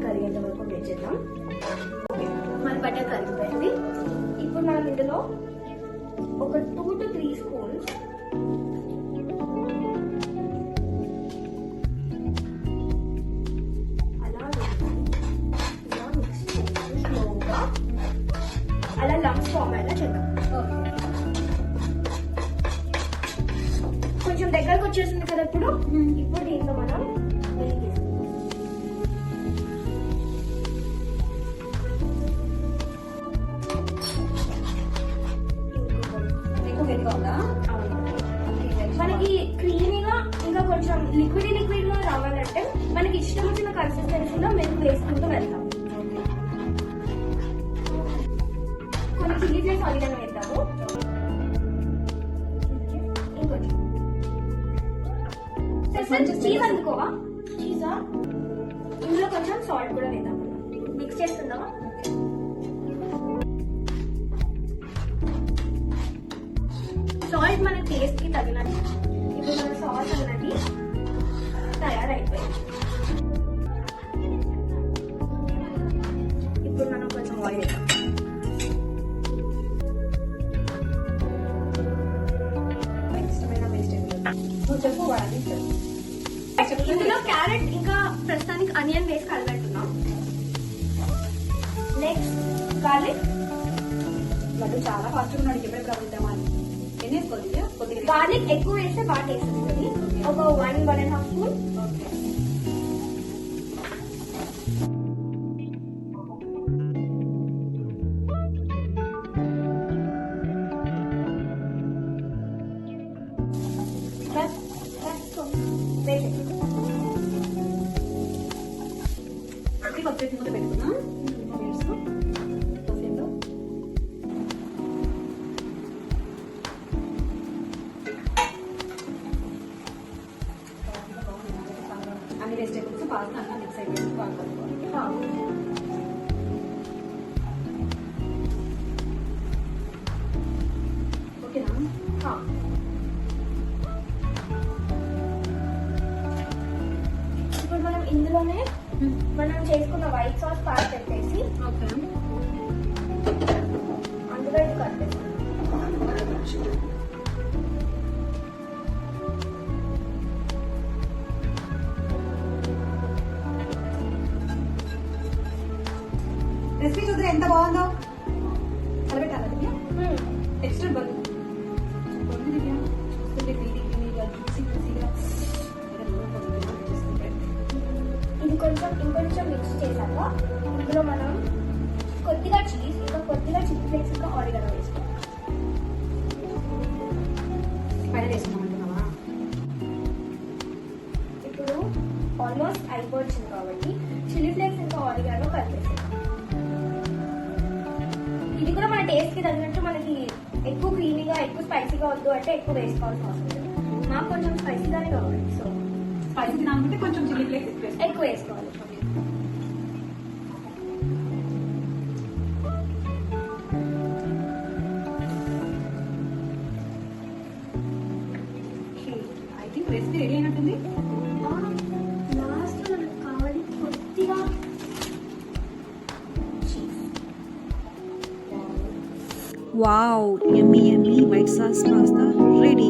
కరిగేంత వరకు వెయిట్ చేద్దాం. మన బటర్ కరిగిపోయింది. ఇప్పుడు మనం ఇందులో ఒక 2 to 3 స్పూన్స్ అలా లంప్స్ ఫామ్ అయ్యేలా చేద్దాం. కొంచెం దగ్గరకు వచ్చేసింది కదా ఇప్పుడు. ఇప్పుడు దీంట్లో మనం మిల్క్ వేస్తాం. మనకి క్రీమీగా ఇంకా కొంచెం లిక్విడ్ గా రావాలంటే మనకి ఇష్టం వచ్చిన కన్సిస్టెన్సీలో మిల్క్ వేసుకుంటూ వెళ్తాం. కొన్ని చిల్లీ ఫ్లేక్స్ ఆనియన్ వేద్దాము. ఇంకొంచెం చీజ్ అందుకోవా? చీజా? ఇందులో కొంచెం సాల్ట్ కూడా వేద్దాం. మిక్స్ చేస్తుందామా? సాల్ట్ మన టేస్ట్ కి తగినట్టు. ఇప్పుడు మన సాస్ అన్నది తయారైపోయింది. ఇప్పుడు మనం కొంచెం ఆయిల్ వేద్దాం. ఇందులో క్యారెట్ ఇంకా ప్రస్తుతానికి ఆనియన్ వేసి కలిపెట్టున్నాం. Next garlic. చాలా ఫాస్ట్ ఉన్నాడు. ఎప్పుడు కలుగుతామా? ఎన్ని వేసుకోవాలి? గార్లిక్ ఎక్కువ వేస్తే బాగా టేస్ట్ వస్తుంది. ఒక 1.5 స్పూన్. కొద్దిసేపు మూత పెట్టుకున్నా. అన్ని వెజిటేబుల్స్ పాస్తా అన్న మిక్స్ అయిపోయింది. ఓకేనా? ఇప్పుడు మనం ఇందులోనే మనం చేసుకున్న వైట్ సాస్ పార్ట్ పెట్టేసి అందులో ఇది కలిపేస్తాం. రెసిపీ చూద్దాం ఎంత బాగుందో. కలబెట్టాలి ఎక్స్ట్రా బదులు ఇది కొంచెం ఇంకొంచెం మిక్స్ చేశాక ఇందులో మనం కొద్దిగా చీజ్ ఇంకా కొద్దిగా చిల్లీ ఫ్లేక్స్ ఇంకా ఆరిగనో వేసుకోవాలి. ఇప్పుడు ఆల్మోస్ట్ అయిపోయింది కాబట్టి చిల్లీ ఫ్లేక్స్ ఇంకా ఆరిగనో కలిపేసాం. ఇది కూడా మన టేస్ట్ కి తగినట్టు మనకి ఎక్కువ క్రీమీగా ఎక్కువ స్పైసీగా వద్దు అంటే ఎక్కువ వేసుకోవాల్సిన అవసరం లేదు. నాకు కొంచెం స్పైసీగానే కావాలి. సో స్పైసీ తినాలంటే కొంచెం చిల్లీ ఫ్లేక్స్ ఎక్కువ వేసుకోవాలి. ఐ థింక్ రెసిపీ రెడీ అయినట్టుంది. లాస్ట్ లో మనకు కావాలి కొద్దిగా Wow, yummy white sauce pasta ready.